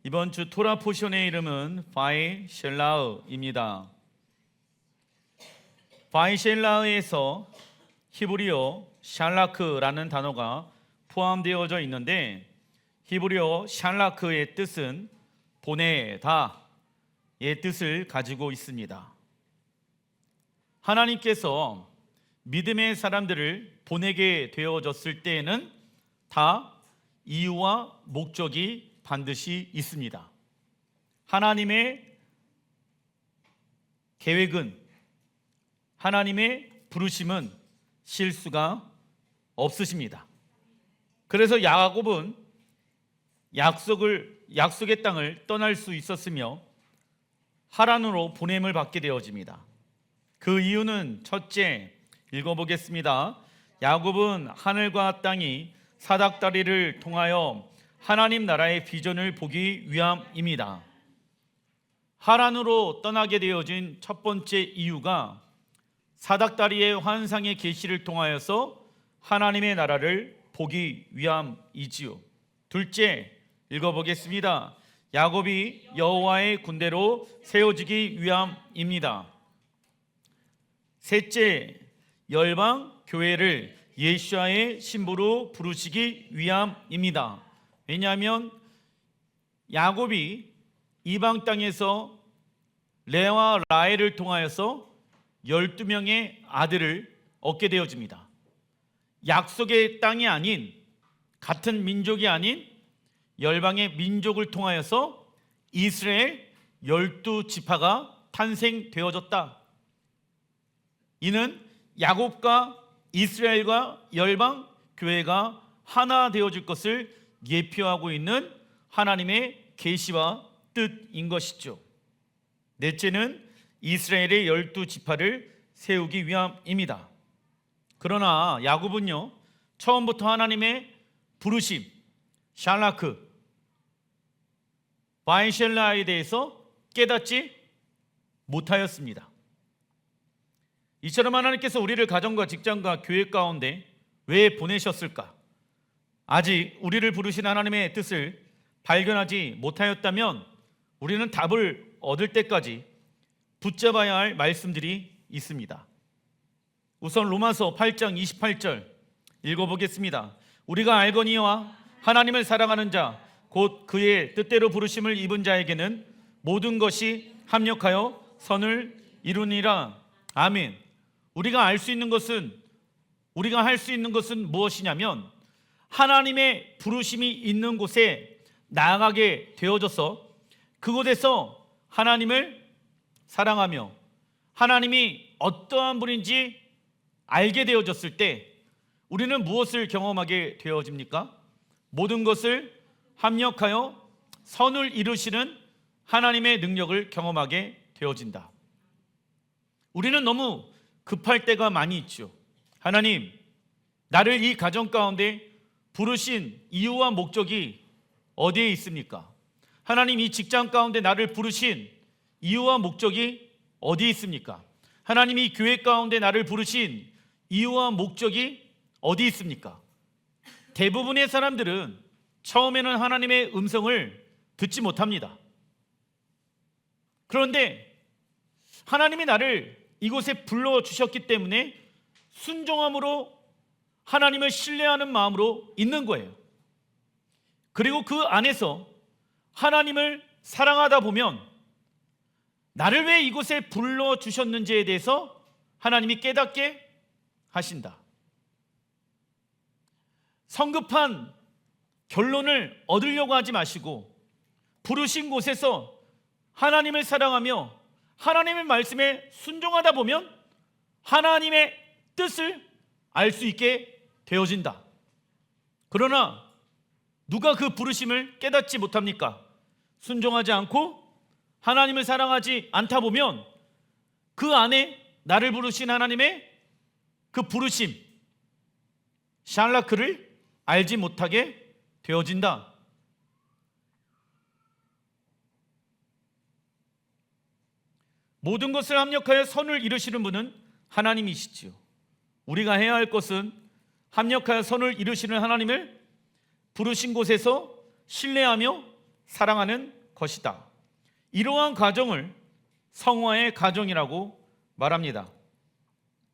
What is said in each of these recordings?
이번 주 토라 포션의 이름은 바이셸라흐입니다. 바이셸라흐에서 히브리어 샬라크라는 단어가 포함되어져 있는데, 히브리어 샬라크의 뜻은 보내다의 뜻을 가지고 있습니다. 하나님께서 믿음의 사람들을 보내게 되어졌을 때에는 다 이유와 목적이 반드시 있습니다. 하나님의 계획은, 하나님의 부르심은 실수가 없으십니다. 그래서 야곱은 약속의 땅을 떠날 수 있었으며 하란으로 보냄을 받게 되어집니다. 그 이유는 첫째, 읽어보겠습니다. 야곱은 하늘과 땅이 사닥다리를 통하여 하나님 나라의 비전을 보기 위함입니다. 하란으로 떠나게 되어진 첫 번째 이유가 사닥다리의 환상의 계시를 통하여서 하나님의 나라를 보기 위함이지요. 둘째, 읽어보겠습니다. 야곱이 여호와의 군대로 세워지기 위함입니다. 셋째, 열방 교회를 예수와의 신부로 부르시기 위함입니다. 왜냐하면 야곱이 이방 땅에서 레와 라헬을 통하여서 12명의 아들을 얻게 되어집니다. 약속의 땅이 아닌, 같은 민족이 아닌 열방의 민족을 통하여서 이스라엘 12지파가 탄생되어졌다. 이는 야곱과 이스라엘과 열방 교회가 하나 되어질 것을 예표하고 있는 하나님의 계시와 뜻인 것이죠. 넷째는 이스라엘의 12지파를 세우기 위함입니다. 그러나 야곱은요, 처음부터 하나님의 부르심, 샬라크, 바이셸라에 대해서 깨닫지 못하였습니다. 이처럼 하나님께서 우리를 가정과 직장과 교회 가운데 왜 보내셨을까? 아직 우리를 부르신 하나님의 뜻을 발견하지 못하였다면 우리는 답을 얻을 때까지 붙잡아야 할 말씀들이 있습니다. 우선 로마서 8장 28절 읽어보겠습니다. 우리가 알거니와 하나님을 사랑하는 자 곧 그의 뜻대로 부르심을 입은 자에게는 모든 것이 합력하여 선을 이루니라. 아멘. 우리가 할 수 있는 것은 무엇이냐면 하나님의 부르심이 있는 곳에 나아가게 되어져서 그곳에서 하나님을 사랑하며 하나님이 어떠한 분인지 알게 되어졌을 때 우리는 무엇을 경험하게 되어집니까? 모든 것을 합력하여 선을 이루시는 하나님의 능력을 경험하게 되어진다. 우리는 너무 급할 때가 많이 있죠. 하나님, 나를 이 가정 가운데 부르신 이유와 목적이 어디에 있습니까? 하나님, 이 직장 가운데 나를 부르신 이유와 목적이 어디에 있습니까? 하나님, 이 교회 가운데 나를 부르신 이유와 목적이 어디 있습니까? 대부분의 사람들은 처음에는 하나님의 음성을 듣지 못합니다. 그런데 하나님이 나를 이곳에 불러주셨기 때문에 순종함으로 하나님을 신뢰하는 마음으로 있는 거예요. 그리고 그 안에서 하나님을 사랑하다 보면 나를 왜 이곳에 불러주셨는지에 대해서 하나님이 깨닫게 하신다. 성급한 결론을 얻으려고 하지 마시고 부르신 곳에서 하나님을 사랑하며 하나님의 말씀에 순종하다 보면 하나님의 뜻을 알 수 있게 되어진다. 그러나 누가 그 부르심을 깨닫지 못합니까? 순종하지 않고 하나님을 사랑하지 않다 보면 그 안에 나를 부르신 하나님의 그 부르심, 샬라크를 알지 못하게 되어진다. 모든 것을 합력하여 선을 이루시는 분은 하나님이시지요. 우리가 해야 할 것은 합력하여 선을 이루시는 하나님을 부르신 곳에서 신뢰하며 사랑하는 것이다. 이러한 가정을 성화의 가정이라고 말합니다.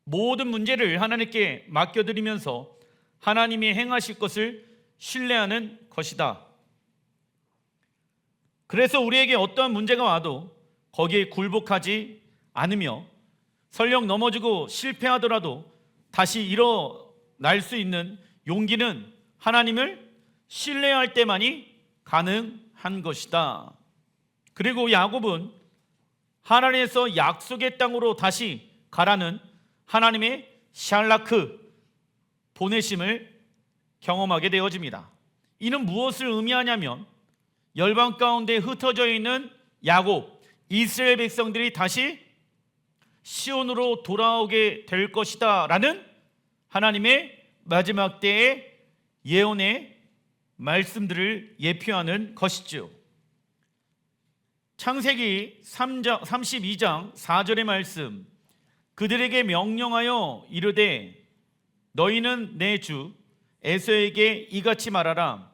모든 문제를 하나님께 맡겨드리면서 하나님이 행하실 것을 신뢰하는 것이다. 그래서 우리에게 어떠한 문제가 와도 거기에 굴복하지 않으며 설령 넘어지고 실패하더라도 다시 일어날 수 있는 용기는 하나님을 신뢰할 때만이 가능한 것이다. 그리고 야곱은 하란에서 약속의 땅으로 다시 가라는 하나님의 샬라크 보내심을 경험하게 되어집니다. 이는 무엇을 의미하냐면 열방 가운데 흩어져 있는 야곱, 이스라엘 백성들이 다시 시온으로 돌아오게 될 것이다 라는 하나님의 마지막 때의 예언의 말씀들을 예표하는 것이죠. 창세기 32장 4절의 말씀, 그들에게 명령하여 이르되 너희는 내 주 에서에게 이같이 말하라.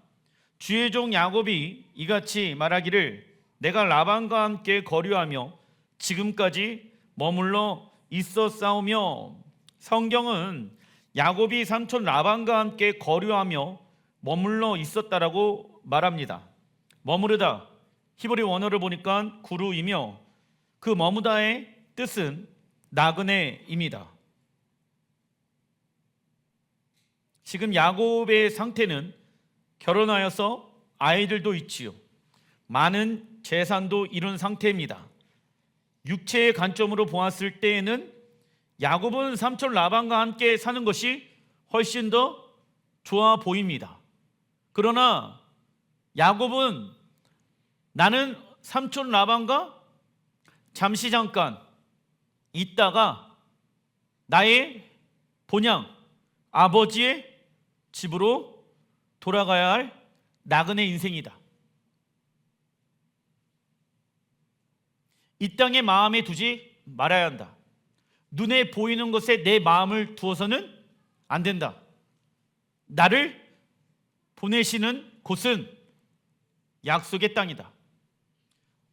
주의 종 야곱이 이같이 말하기를 내가 라반과 함께 거류하며 지금까지 머물러 있었사오며. 성경은 야곱이 삼촌 라반과 함께 거류하며 머물러 있었다라고 말합니다. 머무르다, 히브리 원어를 보니까 구루이며 그 머무다의 뜻은 나그네입니다. 지금 야곱의 상태는 결혼하여서 아이들도 있지요. 많은 재산도 이룬 상태입니다. 육체의 관점으로 보았을 때에는 야곱은 삼촌 라반과 함께 사는 것이 훨씬 더 좋아 보입니다. 그러나 야곱은 나는 삼촌 라반과 잠시 잠깐 있다가 나의 본향 아버지의 집으로 돌아가야 할 나그네 인생이다. 이 땅에 마음에 두지 말아야 한다. 눈에 보이는 것에 내 마음을 두어서는 안 된다. 나를 보내시는 곳은 약속의 땅이다.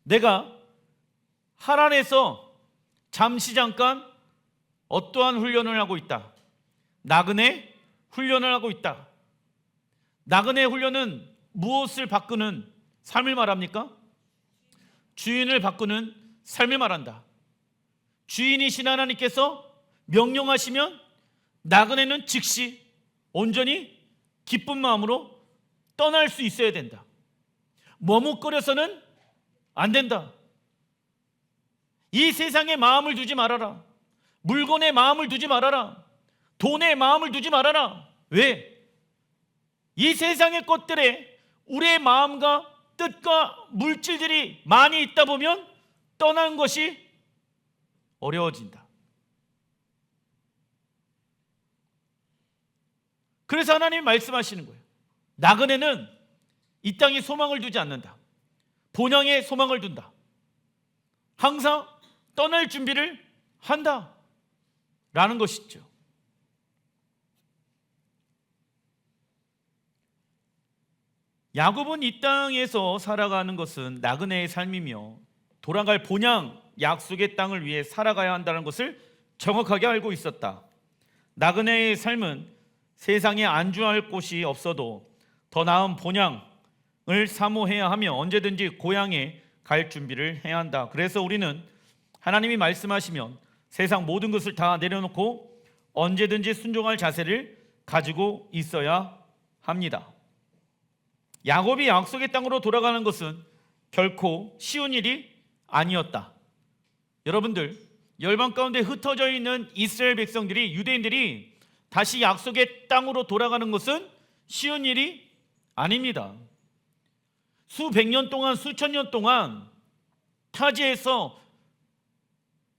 내가 하란에서 잠시 잠깐 어떠한 훈련을 하고 있다. 나그네 훈련을 하고 있다. 나그네 훈련은 무엇을 바꾸는 삶을 말합니까? 주인을 바꾸는 삶을 말한다. 주인이신 하나님께서 명령하시면 나그네는 즉시 온전히 기쁜 마음으로 떠날 수 있어야 된다. 머뭇거려서는 안 된다. 이 세상에 마음을 두지 말아라. 물건에 마음을 두지 말아라. 돈에 마음을 두지 말아라. 왜? 이 세상의 것들에 우리의 마음과 뜻과 물질들이 많이 있다 보면 떠나는 것이 어려워진다. 그래서 하나님이 말씀하시는 거예요. 나그네는 이 땅에 소망을 두지 않는다. 본향에 소망을 둔다. 항상 떠날 준비를 한다 라는 것이죠. 야곱은 이 땅에서 살아가는 것은 나그네의 삶이며 돌아갈 본향 약속의 땅을 위해 살아가야 한다는 것을 정확하게 알고 있었다. 나그네의 삶은 세상에 안주할 곳이 없어도 더 나은 본향을 사모해야 하며 언제든지 고향에 갈 준비를 해야 한다. 그래서 우리는 하나님이 말씀하시면 세상 모든 것을 다 내려놓고 언제든지 순종할 자세를 가지고 있어야 합니다. 야곱이 약속의 땅으로 돌아가는 것은 결코 쉬운 일이 아니었다. 여러분들, 열방 가운데 흩어져 있는 이스라엘 백성들이, 유대인들이 다시 약속의 땅으로 돌아가는 것은 쉬운 일이 아닙니다. 수백 년 동안, 수천 년 동안 타지에서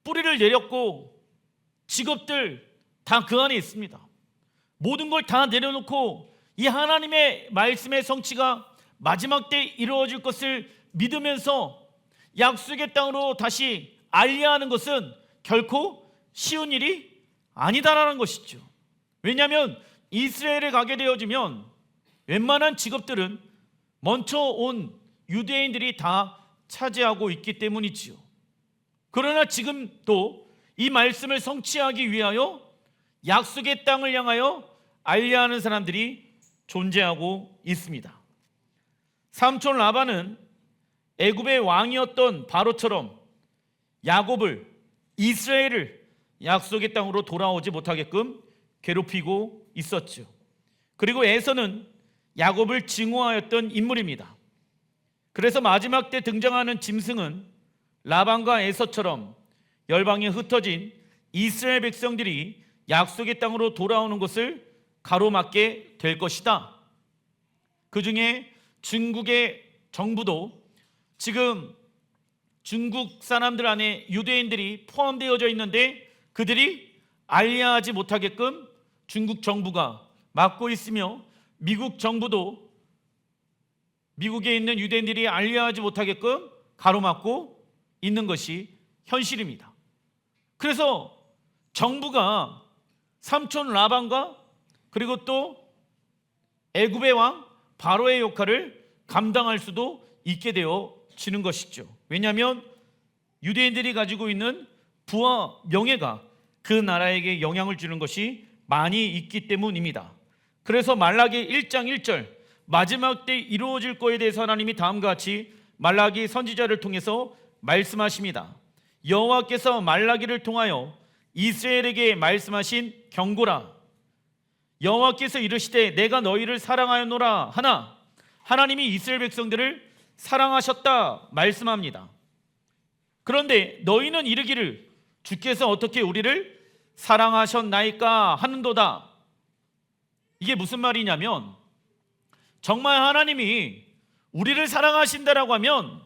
뿌리를 내렸고 직업들 다 그 안에 있습니다. 모든 걸 다 내려놓고 이 하나님의 말씀의 성취가 마지막 때 이루어질 것을 믿으면서 약속의 땅으로 다시 알리하는 것은 결코 쉬운 일이 아니다라는 것이죠. 왜냐하면 이스라엘에 가게 되어지면 웬만한 직업들은 먼저 온 유대인들이 다 차지하고 있기 때문이지요. 그러나 지금 또 이 말씀을 성취하기 위하여 약속의 땅을 향하여 알리하는 사람들이 존재하고 있습니다. 삼촌 라반은 애굽의 왕이었던 바로처럼 야곱을, 이스라엘을 약속의 땅으로 돌아오지 못하게끔 괴롭히고 있었죠. 그리고 에서는 야곱을 증오하였던 인물입니다. 그래서 마지막 때 등장하는 짐승은 라반과 에서처럼 열방에 흩어진 이스라엘 백성들이 약속의 땅으로 돌아오는 것을 가로막게 될 것이다. 그 중에 중국의 정부도 지금 중국 사람들 안에 유대인들이 포함되어져 있는데 그들이 알리하지 못하게끔 중국 정부가 막고 있으며 미국 정부도 미국에 있는 유대인들이 알리하지 못하게끔 가로막고 있는 것이 현실입니다. 그래서 정부가 삼촌 라반과 그리고 또 애굽의 왕 바로의 역할을 감당할 수도 있게 되어지는 것이죠. 왜냐하면 유대인들이 가지고 있는 부와 명예가 그 나라에게 영향을 주는 것이 많이 있기 때문입니다. 그래서 말라기 1장 1절 마지막 때 이루어질 것에 대해서 하나님이 다음과 같이 말라기 선지자를 통해서 말씀하십니다. 여호와께서 말라기를 통하여 이스라엘에게 말씀하신 경고라. 여호와께서 이르시되 내가 너희를 사랑하였노라 하나 하나님이 이스라엘 백성들을 사랑하셨다 말씀합니다. 그런데 너희는 이르기를 주께서 어떻게 우리를 사랑하셨나이까 하는도다. 이게 무슨 말이냐면 정말 하나님이 우리를 사랑하신다라고 하면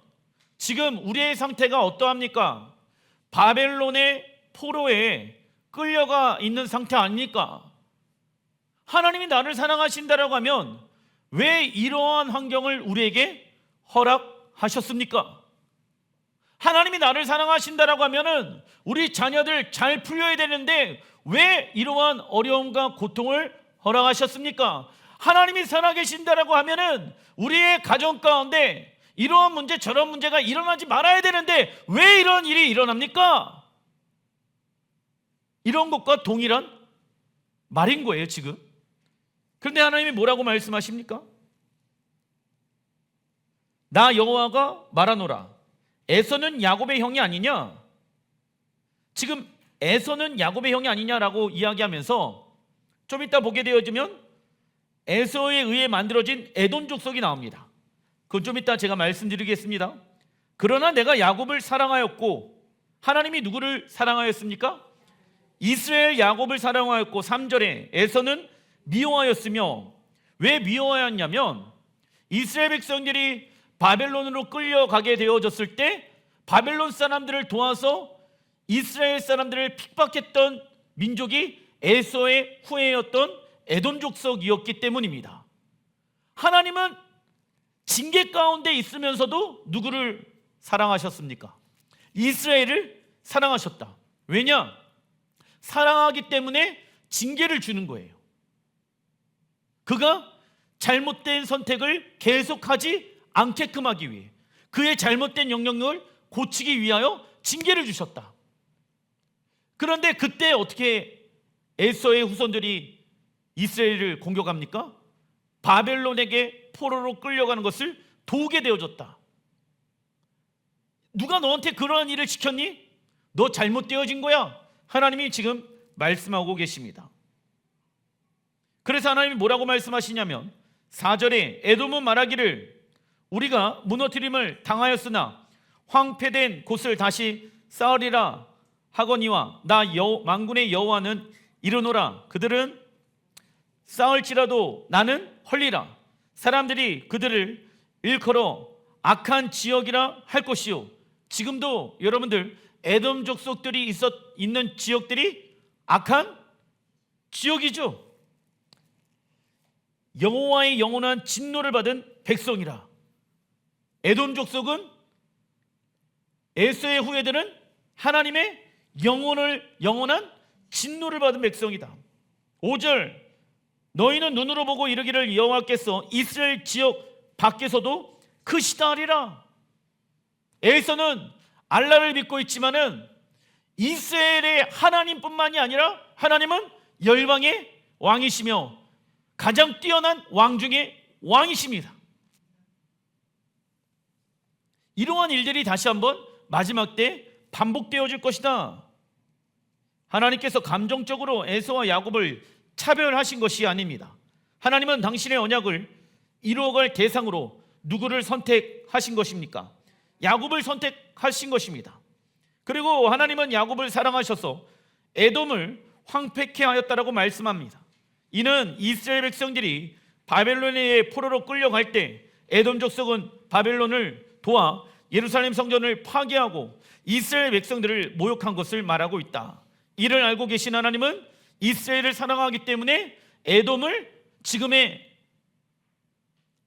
지금 우리의 상태가 어떠합니까? 바벨론의 포로에 끌려가 있는 상태 아닙니까? 하나님이 나를 사랑하신다라고 하면 왜 이러한 환경을 우리에게 허락하셨습니까? 하나님이 나를 사랑하신다라고 하면은 우리 자녀들 잘 풀려야 되는데 왜 이러한 어려움과 고통을 허락하셨습니까? 하나님이 살아계신다라고 하면은 우리의 가정 가운데 이러한 문제 저런 문제가 일어나지 말아야 되는데 왜 이런 일이 일어납니까? 이런 것과 동일한 말인 거예요 지금. 그런데 하나님이 뭐라고 말씀하십니까? 나 여호와가 말하노라 에서는 야곱의 형이 아니냐. 지금 에서는 야곱의 형이 아니냐라고 이야기하면서 좀 이따 보게 되어지면 에서에 의해 만들어진 에돔 족속이 나옵니다. 그건 좀 이따 제가 말씀드리겠습니다. 그러나 내가 야곱을 사랑하였고, 하나님이 누구를 사랑하였습니까? 이스라엘 야곱을 사랑하였고 3절에 에서는 미워하였으며, 왜 미워하였냐면 이스라엘 백성들이 바벨론으로 끌려가게 되어졌을 때 바벨론 사람들을 도와서 이스라엘 사람들을 핍박했던 민족이 에서의 후예였던 에돔 족속이었기 때문입니다. 하나님은 징계 가운데 있으면서도 누구를 사랑하셨습니까? 이스라엘을 사랑하셨다. 왜냐? 사랑하기 때문에 징계를 주는 거예요. 그가 잘못된 선택을 계속하지 않게끔 하기 위해, 그의 잘못된 영향력을 고치기 위하여 징계를 주셨다. 그런데 그때 어떻게 에서의 후손들이 이스라엘을 공격합니까? 바벨론에게 포로로 끌려가는 것을 도우게 되어졌다. 누가 너한테 그러한 일을 시켰니? 너 잘못되어진 거야. 하나님이 지금 말씀하고 계십니다. 그래서 하나님이 뭐라고 말씀하시냐면 4절에 에돔은 말하기를 우리가 무너뜨림을 당하였으나 황폐된 곳을 다시 쌓으리라 하거니와 나 만군의 여호와는 이르노라 그들은 쌓을지라도 나는 헐리라. 사람들이 그들을 일컬어 악한 지역이라 할 것이요. 지금도 여러분들 에돔 족속들이 있는 지역들이 악한 지역이죠. 여호와의 영원한 진노를 받은 백성이라. 에돔 족속은 에서의 후예들은 하나님의 영원한 진노를 받은 백성이다. 5절 너희는 눈으로 보고 이르기를 여호와께서 이스라엘 지역 밖에서도 크시다 하리라. 에서는 알라를 믿고 있지만은 이스라엘의 하나님뿐만이 아니라 하나님은 열방의 왕이시며 가장 뛰어난 왕 중에 왕이십니다. 이러한 일들이 다시 한번 마지막 때 반복되어질 것이다. 하나님께서 감정적으로 에서와 야곱을 차별하신 것이 아닙니다. 하나님은 당신의 언약을 이루어갈 대상으로 누구를 선택하신 것입니까? 야곱을 선택하신 것입니다. 그리고 하나님은 야곱을 사랑하셔서 에돔을 황폐케 하였다라고 말씀합니다. 이는 이스라엘 백성들이 바벨론의 포로로 끌려갈 때 에돔 족속은 바벨론을 도와 예루살렘 성전을 파괴하고 이스라엘 백성들을 모욕한 것을 말하고 있다. 이를 알고 계신 하나님은 이스라엘을 사랑하기 때문에 에돔을, 지금의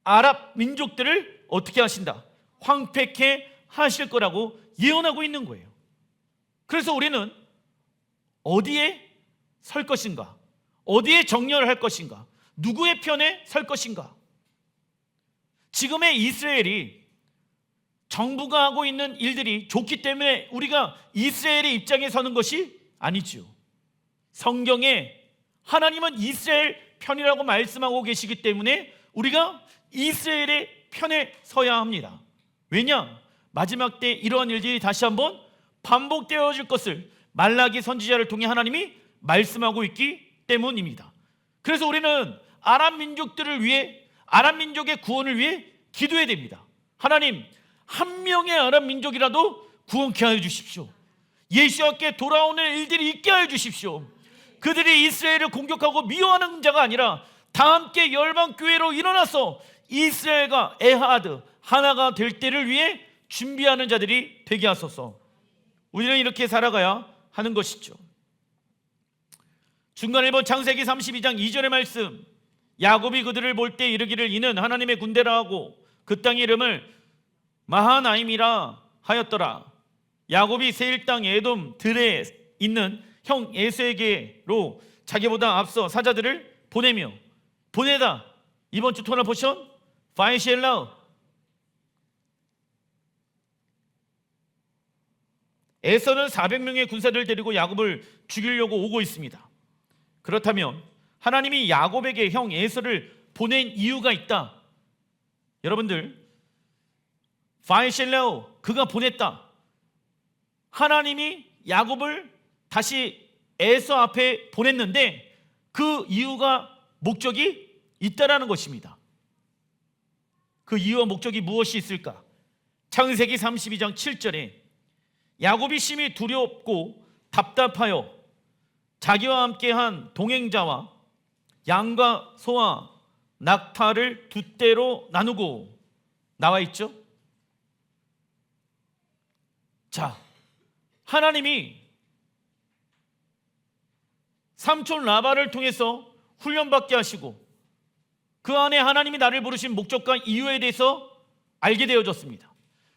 아랍 민족들을 어떻게 하신다? 황폐케 하실 거라고 예언하고 있는 거예요. 그래서 우리는 어디에 설 것인가? 어디에 정렬할 것인가? 누구의 편에 설 것인가? 지금의 이스라엘이 정부가 하고 있는 일들이 좋기 때문에 우리가 이스라엘의 입장에 서는 것이 아니지요. 성경에 하나님은 이스라엘 편이라고 말씀하고 계시기 때문에 우리가 이스라엘의 편에 서야 합니다. 왜냐? 마지막 때 이러한 일들이 다시 한번 반복되어질 것을 말라기 선지자를 통해 하나님이 말씀하고 있기 때문입니다. 그래서 우리는 아랍 민족들을 위해, 아랍 민족의 구원을 위해 기도해야 됩니다. 하나님, 한 명의 아랍 민족이라도 구원케 하여 주십시오. 예수와께 돌아오는 일들이 있게 하여 주십시오. 그들이 이스라엘을 공격하고 미워하는 자가 아니라 다 함께 열방교회로 일어나서 이스라엘과 에하드 하나가 될 때를 위해 준비하는 자들이 되게 하소서. 우리는 이렇게 살아가야 하는 것이죠. 중간에 본 창세기 32장 2절의 말씀, 야곱이 그들을 볼 때 이르기를 이는 하나님의 군대라 하고 그 땅의 이름을 마하나임이라 하였더라. 야곱이 세일 땅 에돔 들에 있는 형 에서에게로 자기보다 앞서 사자들을 보내다. 이번 주 토너 포션 파이시엘라우. 에서는 400명의 군사들을 데리고 야곱을 죽이려고 오고 있습니다. 그렇다면 하나님이 야곱에게 형 에서를 보낸 이유가 있다. 여러분들, 파이실레오, 그가 보냈다. 하나님이 야곱을 다시 에서 앞에 보냈는데 그 이유가, 목적이 있다라는 것입니다. 그 이유와 목적이 무엇이 있을까? 창세기 32장 7절에 야곱이 심히 두렵고 답답하여 자기와 함께한 동행자와 양과 소와 낙타를 두 떼로 나누고, 나와 있죠? 자, 하나님이 삼촌 라반을 통해서 훈련받게 하시고 그 안에 하나님이 나를 부르신 목적과 이유에 대해서 알게 되어졌습니다.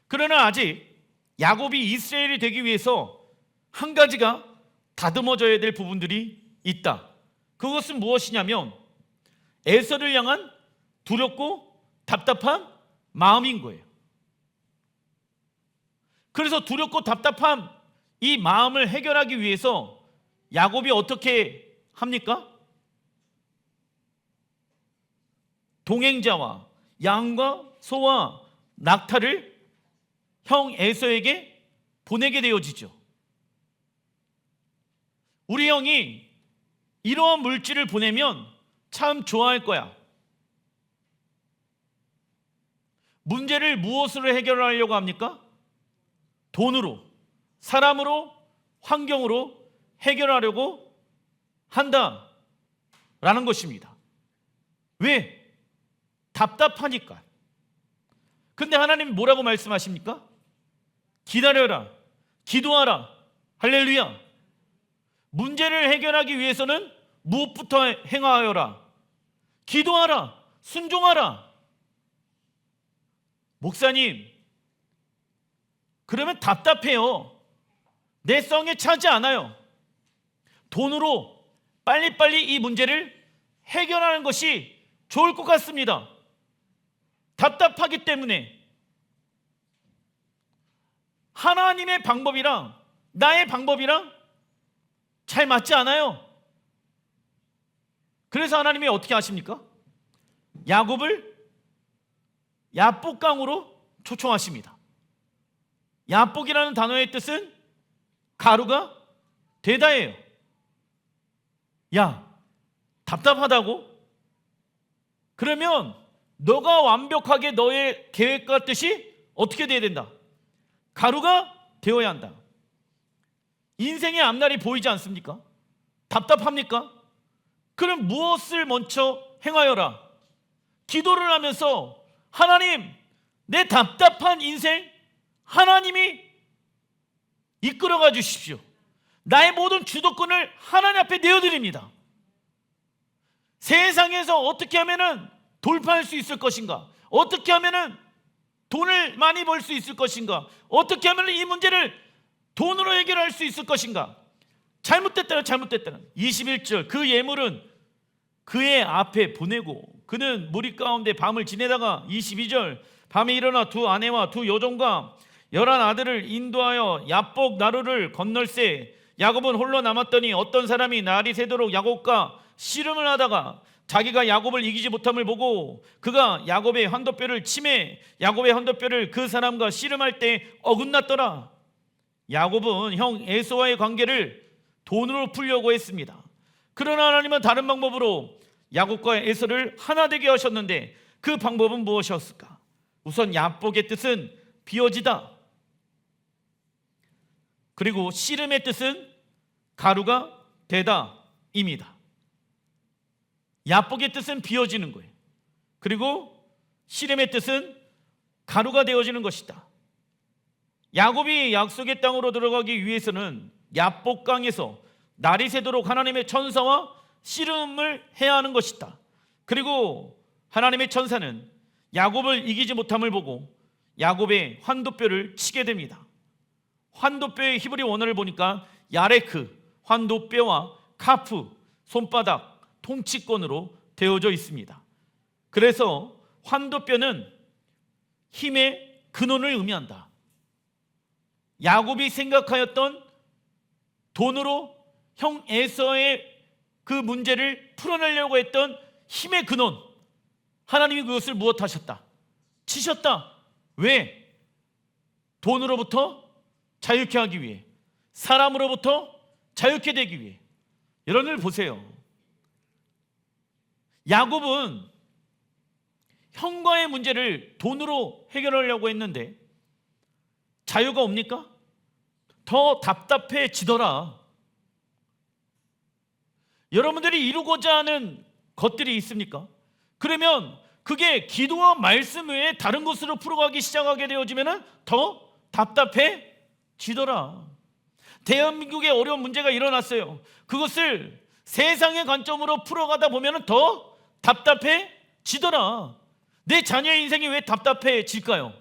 그러나 아직 야곱이 이스라엘이 되기 위해서 한 가지가 다듬어져야 될 부분들이 있다. 그것은 무엇이냐면 에서를 향한 두렵고 답답한 마음인 거예요. 그래서 두렵고 답답한 이 마음을 해결하기 위해서 야곱이 어떻게 합니까? 동행자와 양과 소와 낙타를 형 에서에게 보내게 되어지죠. 우리 형이 이러한 물질을 보내면 참 좋아할 거야. 문제를 무엇으로 해결하려고 합니까? 돈으로, 사람으로, 환경으로 해결하려고 한다라는 것입니다. 왜? 답답하니까. 근데 하나님 뭐라고 말씀하십니까? 기다려라, 기도하라, 할렐루야. 문제를 해결하기 위해서는 무엇부터 행하여라? 기도하라, 순종하라. 목사님, 그러면 답답해요. 내 성에 차지 않아요. 돈으로 빨리빨리 이 문제를 해결하는 것이 좋을 것 같습니다. 답답하기 때문에 하나님의 방법이랑 나의 방법이랑 잘 맞지 않아요. 그래서 하나님이 어떻게 하십니까? 야곱을 야복강으로 초청하십니다. 야복이라는 단어의 뜻은 가루가 되다예요. 야, 답답하다고? 그러면 너가 완벽하게 너의 계획과 뜻이 어떻게 돼야 된다? 가루가 되어야 한다. 인생의 앞날이 보이지 않습니까? 답답합니까? 그럼 무엇을 먼저 행하여라? 기도를 하면서 하나님, 내 답답한 인생 하나님이 이끌어가 주십시오. 나의 모든 주도권을 하나님 앞에 내어드립니다. 세상에서 어떻게 하면은 돌파할 수 있을 것인가? 어떻게 하면은 돈을 많이 벌 수 있을 것인가? 어떻게 하면 이 문제를 돈으로 해결할 수 있을 것인가? 잘못됐다는 21절, 그 예물은 그의 앞에 보내고 그는 무리 가운데 밤을 지내다가 22절, 밤에 일어나 두 아내와 두 여종과 11 아들을 인도하여 야복 나루를 건널세. 야곱은 홀로 남았더니 어떤 사람이 날이 새도록 야곱과 씨름을 하다가 자기가 야곱을 이기지 못함을 보고 그가 야곱의 환도뼈를 치매 야곱의 환도뼈를 그 사람과 씨름할 때 어긋났더라. 야곱은 형 에서와의 관계를 돈으로 풀려고 했습니다. 그러나 하나님은 다른 방법으로 야곱과 에서를 하나 되게 하셨는데 그 방법은 무엇이었을까? 우선 야복의 뜻은 비어지다, 그리고 씨름의 뜻은 가루가 되다입니다. 야복의 뜻은 비어지는 거예요. 그리고 씨름의 뜻은 가루가 되어지는 것이다. 야곱이 약속의 땅으로 들어가기 위해서는 야복강에서 날이 새도록 하나님의 천사와 씨름을 해야 하는 것이다. 그리고 하나님의 천사는 야곱을 이기지 못함을 보고 야곱의 환도뼈를 치게 됩니다. 환도뼈의 히브리 원어를 보니까 야레크, 환도뼈와 카프, 손바닥, 통치권으로 되어져 있습니다. 그래서 환도뼈는 힘의 근원을 의미한다. 야곱이 생각하였던 돈으로 형 에서의 그 문제를 풀어내려고 했던 힘의 근원, 하나님이 그것을 무엇하셨다? 치셨다. 왜? 돈으로부터 자유케 하기 위해, 사람으로부터 자유케 되기 위해. 여러분들 보세요. 야곱은 형과의 문제를 돈으로 해결하려고 했는데 자유가 옵니까? 더 답답해지더라. 여러분들이 이루고자 하는 것들이 있습니까? 그러면 그게 기도와 말씀 외에 다른 것으로 풀어가기 시작하게 되어지면 더 답답해지더라. 대한민국에 어려운 문제가 일어났어요. 그것을 세상의 관점으로 풀어가다 보면 더 답답해지더라. 내 자녀의 인생이 왜 답답해질까요?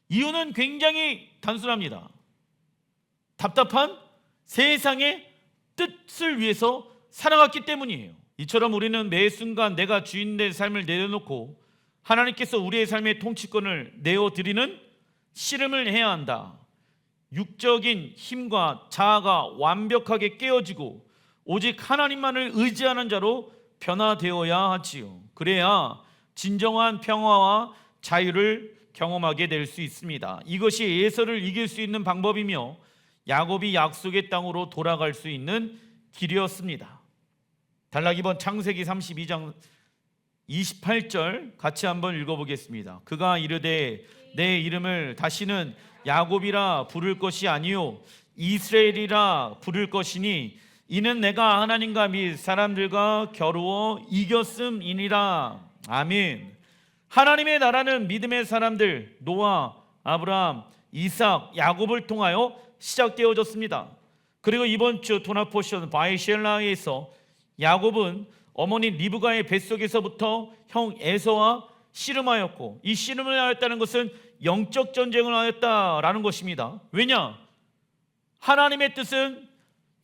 이유는 굉장히 단순합니다. 답답한 세상의 뜻을 위해서 살아갔기 때문이에요. 이처럼 우리는 매 순간 내가 주인된 삶을 내려놓고 하나님께서 우리의 삶의 통치권을 내어드리는 씨름을 해야 한다. 육적인 힘과 자아가 완벽하게 깨어지고 오직 하나님만을 의지하는 자로 변화되어야 하지요. 그래야 진정한 평화와 자유를 경험하게 될 수 있습니다. 이것이 에서를 이길 수 있는 방법이며 야곱이 약속의 땅으로 돌아갈 수 있는 길이었습니다. 단락 2번 창세기 32장 28절 같이 한번 읽어보겠습니다. 그가 이르되 내 이름을 다시는 야곱이라 부를 것이 아니요 이스라엘이라 부를 것이니 이는 내가 하나님과 및 사람들과 겨루어 이겼음이니라. 아멘. 하나님의 나라는 믿음의 사람들 노아, 아브라함, 이삭, 야곱을 통하여 시작되어졌습니다. 그리고 이번 주 도나포션 바이셸라에서 야곱은 어머니 리브가의 뱃속에서부터 형 에서와 씨름하였고 이 씨름을 하였다는 것은 영적 전쟁을 하였다라는 것입니다. 왜냐? 하나님의 뜻은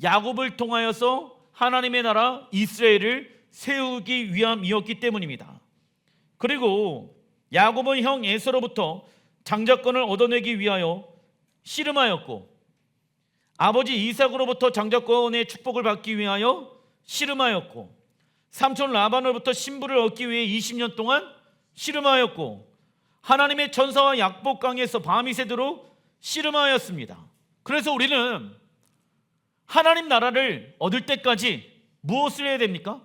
야곱을 통하여서 하나님의 나라 이스라엘을 세우기 위함이었기 때문입니다. 그리고 야곱은 형 에서로부터 장자권을 얻어내기 위하여 씨름하였고, 아버지 이삭으로부터 장자권의 축복을 받기 위하여 씨름하였고, 삼촌 라반으로부터 신부를 얻기 위해 20년 동안 씨름하였고, 하나님의 전사와 약복강에서 밤이 새도록 씨름하였습니다. 그래서 우리는 하나님 나라를 얻을 때까지 무엇을 해야 됩니까?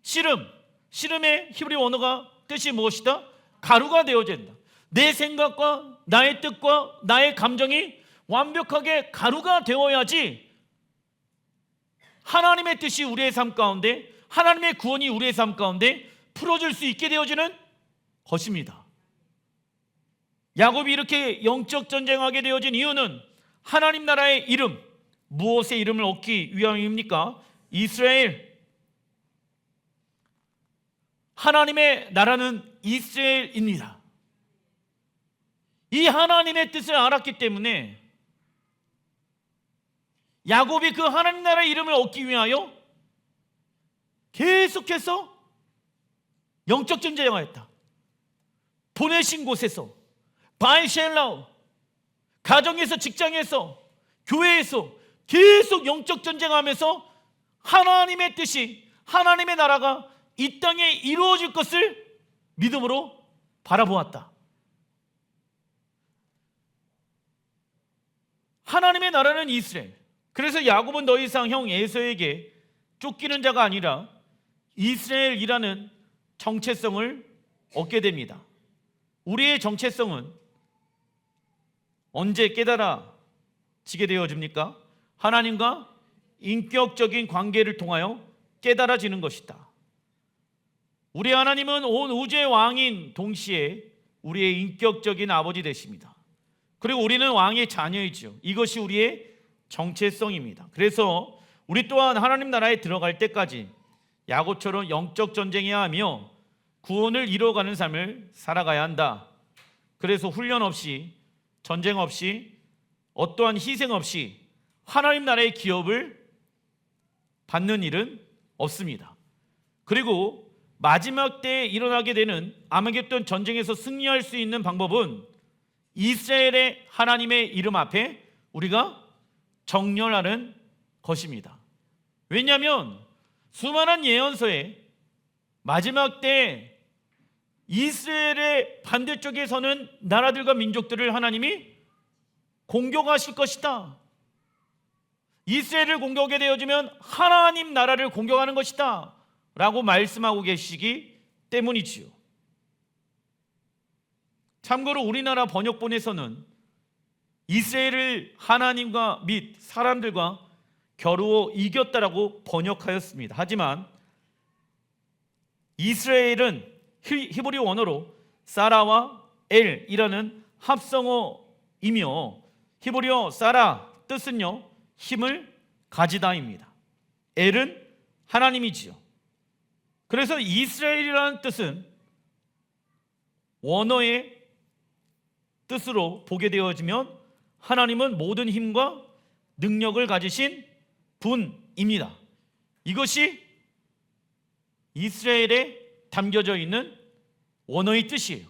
씨름의 히브리 원어가 뜻이 무엇이다? 가루가 되어야 된다. 내 생각과 나의 뜻과 나의 감정이 완벽하게 가루가 되어야지 하나님의 뜻이 우리의 삶 가운데, 하나님의 구원이 우리의 삶 가운데 풀어질 수 있게 되어지는 것입니다. 야곱이 이렇게 영적 전쟁하게 되어진 이유는 하나님 나라의 이름, 무엇의 이름을 얻기 위함입니까? 이스라엘. 하나님의 나라는 이스라엘입니다. 이 하나님의 뜻을 알았기 때문에 야곱이 그 하나님 나라의 이름을 얻기 위하여 계속해서 영적 전쟁하였다. 보내신 곳에서, 바이셸라우, 가정에서, 직장에서, 교회에서 계속 영적 전쟁하면서 하나님의 뜻이, 하나님의 나라가 이 땅에 이루어질 것을 믿음으로 바라보았다. 하나님의 나라는 이스라엘. 그래서 야곱은 더 이상 형 에서에게 쫓기는 자가 아니라 이스라엘이라는 정체성을 얻게 됩니다. 우리의 정체성은 언제 깨달아지게 되어집니까? 하나님과 인격적인 관계를 통하여 깨달아지는 것이다. 우리 하나님은 온 우주의 왕인 동시에 우리의 인격적인 아버지 되십니다. 그리고 우리는 왕의 자녀이죠. 이것이 우리의 정체성입니다. 그래서 우리 또한 하나님 나라에 들어갈 때까지 야곱처럼 영적 전쟁해야 하며 구원을 이루어가는 삶을 살아가야 한다. 그래서 훈련 없이, 전쟁 없이, 어떠한 희생 없이 하나님 나라의 기업을 받는 일은 없습니다. 그리고 마지막 때에 일어나게 되는 아마겟돈 전쟁에서 승리할 수 있는 방법은 이스라엘의 하나님의 이름 앞에 우리가 정렬하는 것입니다. 왜냐하면 수많은 예언서에 마지막 때 이스라엘의 반대쪽에 서는 나라들과 민족들을 하나님이 공격하실 것이다. 이스라엘을 공격하게 되어지면 하나님 나라를 공격하는 것이다 라고 말씀하고 계시기 때문이지요. 참고로 우리나라 번역본에서는 이스라엘을 하나님과 및 사람들과 겨루어 이겼다라고 번역하였습니다. 하지만 이스라엘은 히브리 원어로 사라와 엘이라는 합성어이며 히브리어 사라 뜻은요, 힘을 가지다입니다. 엘은 하나님이지요. 그래서 이스라엘이라는 뜻은 원어의 뜻으로 보게 되어지면 하나님은 모든 힘과 능력을 가지신 분입니다. 이것이 이스라엘에 담겨져 있는 원어의 뜻이에요.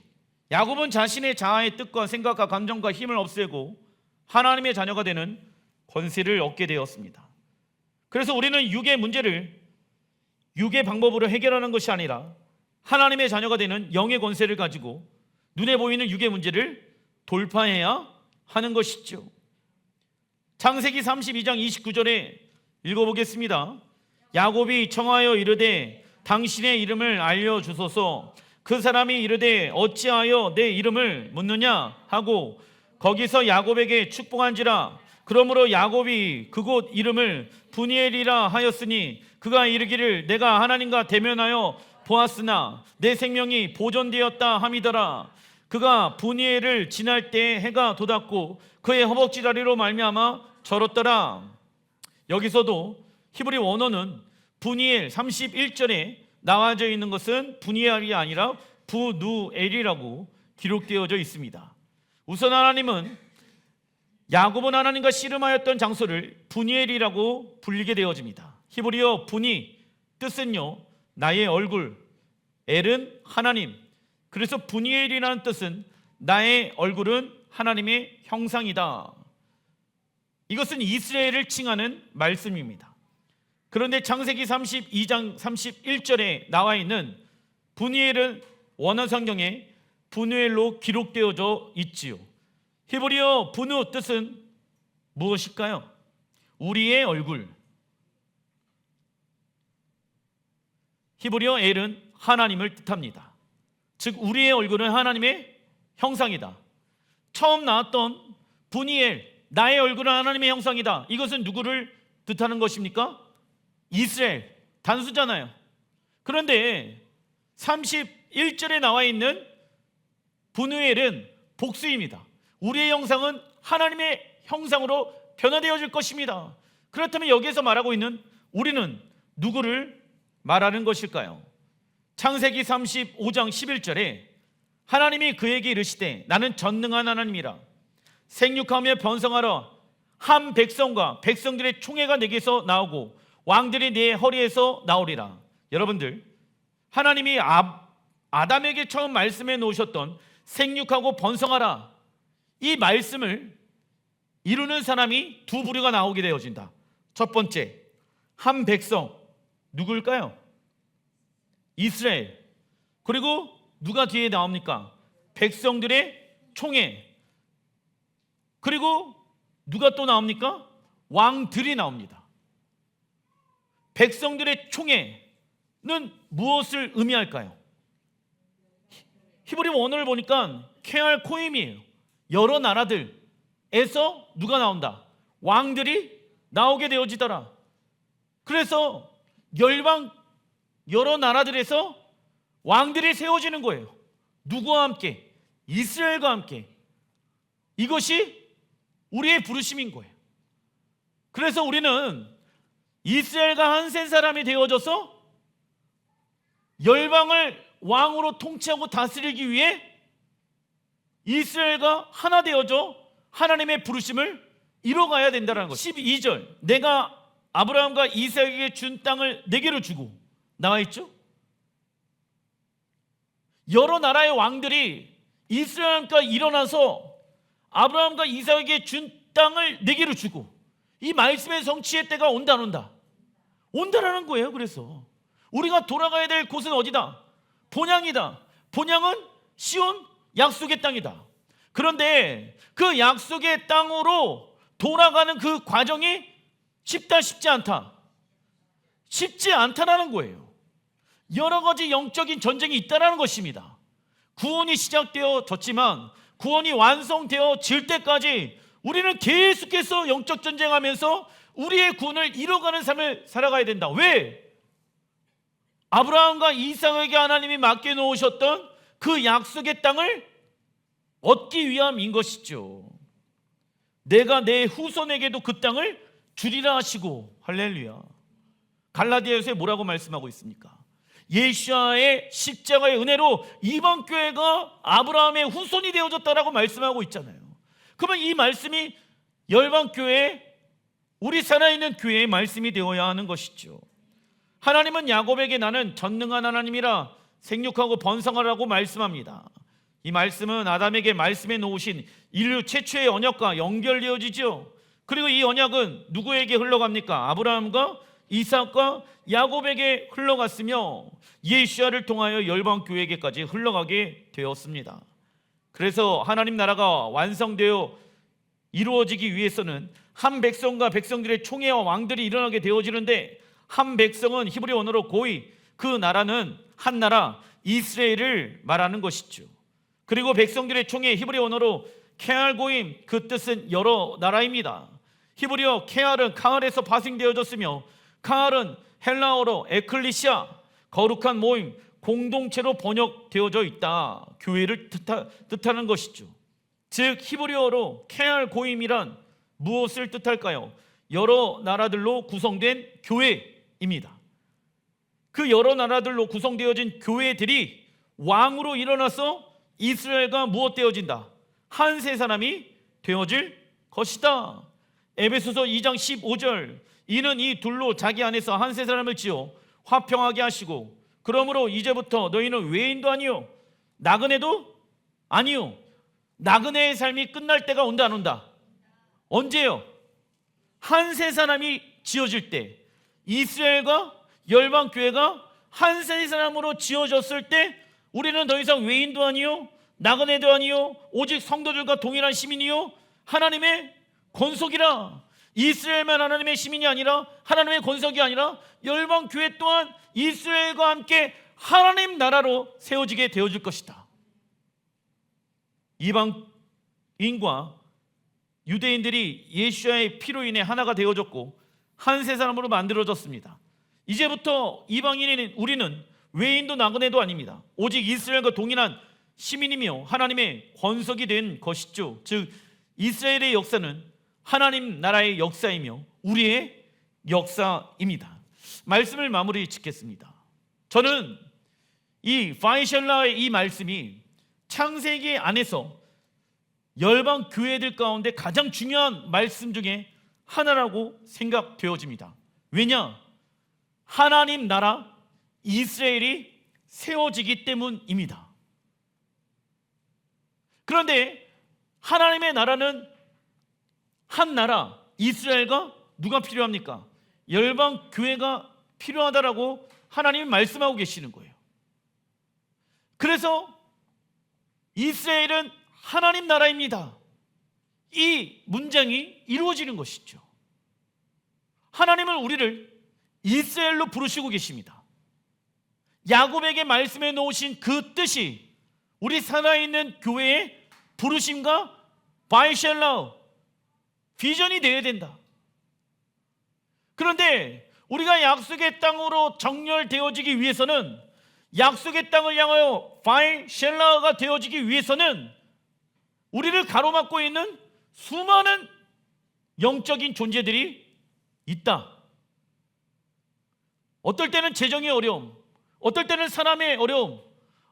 야곱은 자신의 자아의 뜻과 생각과 감정과 힘을 없애고 하나님의 자녀가 되는 권세를 얻게 되었습니다. 그래서 우리는 육의 문제를 육의 방법으로 해결하는 것이 아니라 하나님의 자녀가 되는 영의 권세를 가지고 눈에 보이는 육의 문제를 돌파해야 하는 것이죠. 창세기 32장 29절에 읽어보겠습니다. 야곱이 청하여 이르되 당신의 이름을 알려주소서. 그 사람이 이르되 어찌하여 내 이름을 묻느냐 하고 거기서 야곱에게 축복한지라. 그러므로 야곱이 그곳 이름을 브니엘이라 하였으니 그가 이르기를 내가 하나님과 대면하여 보았으나 내 생명이 보존되었다 함이더라. 그가 브니엘을 지날 때 해가 돋았고 그의 허벅지 다리로 말미암아 절었더라. 여기서도 히브리 원어는 브니엘 31절에 나와져 있는 것은 브니엘이 아니라 부누엘이라고 기록되어져 있습니다. 우선 하나님은 야곱은 하나님과 씨름하였던 장소를 브니엘이라고 불리게 되어집니다. 히브리어 브니 뜻은요, 나의 얼굴, 엘은 하나님. 그래서 브니엘이라는 뜻은 나의 얼굴은 하나님의 형상이다. 이것은 이스라엘을 칭하는 말씀입니다. 그런데 창세기 32장 31절에 나와 있는 분이엘은 원어 성경에 분우엘로 기록되어져 있지요. 히브리어 분우 뜻은 무엇일까요? 우리의 얼굴. 히브리어 엘은 하나님을 뜻합니다. 즉 우리의 얼굴은 하나님의 형상이다. 처음 나왔던 분이엘, 나의 얼굴은 하나님의 형상이다. 이것은 누구를 뜻하는 것입니까? 이스라엘, 단수잖아요. 그런데 31절에 나와 있는 분우엘은 복수입니다. 우리의 형상은 하나님의 형상으로 변화되어질 것입니다. 그렇다면 여기에서 말하고 있는 우리는 누구를 말하는 것일까요? 창세기 35장 11절에 하나님이 그에게 이르시되 나는 전능한 하나님이라 생육하며 변성하라. 한 백성과 백성들의 총회가 내게서 나오고 왕들이 네 허리에서 나오리라. 여러분들, 하나님이 아담에게 처음 말씀해 놓으셨던 생육하고 번성하라, 이 말씀을 이루는 사람이 두 부류가 나오게 되어진다. 첫 번째, 한 백성, 누굴까요? 이스라엘. 그리고 누가 뒤에 나옵니까? 백성들의 총회. 그리고 누가 또 나옵니까? 왕들이 나옵니다. 백성들의 총회는 무엇을 의미할까요? 히브리 원어를 보니까 케알 코임이에요. 여러 나라들에서 누가 나온다? 왕들이 나오게 되어지더라. 그래서 열방 여러 나라들에서 왕들이 세워지는 거예요. 누구와 함께? 이스라엘과 함께. 이것이 우리의 부르심인 거예요. 그래서 우리는 이스라엘과 한 세 사람이 되어져서 열방을 왕으로 통치하고 다스리기 위해 이스라엘과 하나 되어져 하나님의 부르심을 이뤄가야 된다는 것. 12절, 내가 아브라함과 이삭에게 준 땅을 네게로 주고, 나와 있죠? 여러 나라의 왕들이 이스라엘과 일어나서 아브라함과 이삭에게 준 땅을 네게로 주고, 이 말씀의 성취의 때가 온다 안 온다? 온다라는 거예요. 그래서 우리가 돌아가야 될 곳은 어디다? 본향이다. 본향은 시온 약속의 땅이다. 그런데 그 약속의 땅으로 돌아가는 그 과정이 쉽다 쉽지 않다? 쉽지 않다라는 거예요. 여러 가지 영적인 전쟁이 있다라는 것입니다. 구원이 시작되어졌지만 구원이 완성되어질 때까지 우리는 계속해서 영적 전쟁하면서 우리의 구원을 이뤄가는 삶을 살아가야 된다. 왜? 아브라함과 이삭에게 하나님이 맡겨놓으셨던 그 약속의 땅을 얻기 위함인 것이죠. 내가 내 후손에게도 그 땅을 주리라 하시고, 할렐루야. 갈라디아서에 뭐라고 말씀하고 있습니까? 예수와의 십자가의 은혜로 이번 교회가 아브라함의 후손이 되어졌다라고 말씀하고 있잖아요. 그러면 이 말씀이 열방교회, 우리 살아있는 교회의 말씀이 되어야 하는 것이죠. 하나님은 야곱에게 나는 전능한 하나님이라 생육하고 번성하라고 말씀합니다. 이 말씀은 아담에게 말씀해 놓으신 인류 최초의 언약과 연결되어지죠. 그리고 이 언약은 누구에게 흘러갑니까? 아브라함과 이삭과 야곱에게 흘러갔으며 예수야를 통하여 열방교회에게까지 흘러가게 되었습니다. 그래서 하나님 나라가 완성되어 이루어지기 위해서는 한 백성과 백성들의 총회와 왕들이 일어나게 되어지는데, 한 백성은 히브리 언어로 고이, 그 나라는 한 나라 이스라엘을 말하는 것이죠. 그리고 백성들의 총회, 히브리 언어로 케알 고임, 그 뜻은 여러 나라입니다. 히브리어 케알은 카알에서 파생되어졌으며, 카알은 헬라어로 에클리시아, 거룩한 모임, 공동체로 번역되어져 있다. 교회를 뜻하는 것이죠. 즉 히브리어로 케알 고임이란 무엇을 뜻할까요? 여러 나라들로 구성된 교회입니다. 그 여러 나라들로 구성되어진 교회들이 왕으로 일어나서 이스라엘과 무엇 되어진다? 한 세 사람이 되어질 것이다. 에베소서 2장 15절, 이는 이 둘로 자기 안에서 한 세 사람을 지어 화평하게 하시고, 그러므로 이제부터 너희는 외인도 아니요 나그네도 아니요. 나그네의 삶이 끝날 때가 온다 안 온다? 언제요? 한 세 사람이 지어질 때, 이스라엘과 열방 교회가 한 세 사람으로 지어졌을 때 우리는 더 이상 외인도 아니요 나그네도 아니요 오직 성도들과 동일한 시민이요 하나님의 권속이라. 이스라엘만 하나님의 시민이 아니라 하나님의 권속이 아니라 열방 교회 또한 이스라엘과 함께 하나님 나라로 세워지게 되어질 것이다. 이방인과 유대인들이 예수의 피로 인해 하나가 되어졌고 한 세 사람으로 만들어졌습니다. 이제부터 이방인인 우리는 외인도 나그네도 아닙니다. 오직 이스라엘과 동일한 시민이며 하나님의 권속이 된 것이죠. 즉 이스라엘의 역사는 하나님 나라의 역사이며 우리의 역사입니다. 말씀을 마무리 짓겠습니다. 저는 이 바이샬라의 이 말씀이 창세기 안에서 열방 교회들 가운데 가장 중요한 말씀 중에 하나라고 생각되어집니다. 왜냐? 하나님 나라 이스라엘이 세워지기 때문입니다. 그런데 하나님의 나라는 한 나라 이스라엘과 누가 필요합니까? 열방 교회가 필요하다라고 하나님이 말씀하고 계시는 거예요. 그래서 이스라엘은 하나님 나라입니다. 이 문장이 이루어지는 것이죠. 하나님은 우리를 이스라엘로 부르시고 계십니다. 야곱에게 말씀해 놓으신 그 뜻이 우리 살아있는 교회의 부르심과 바이샬라 비전이 되어야 된다. 그런데 우리가 약속의 땅으로 정렬되어지기 위해서는, 약속의 땅을 향하여 바이샬라가 되어지기 위해서는 우리를 가로막고 있는 수많은 영적인 존재들이 있다. 어떨 때는 재정의 어려움, 어떨 때는 사람의 어려움,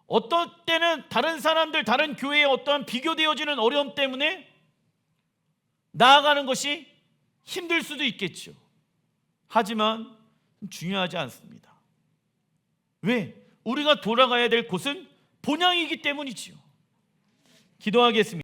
어떨 때는 다른 사람들, 다른 교회에 어떠한 비교되어지는 어려움 때문에 나아가는 것이 힘들 수도 있겠죠. 하지만 중요하지 않습니다. 왜? 우리가 돌아가야 될 곳은 본향이기 때문이지요. 기도하겠습니다.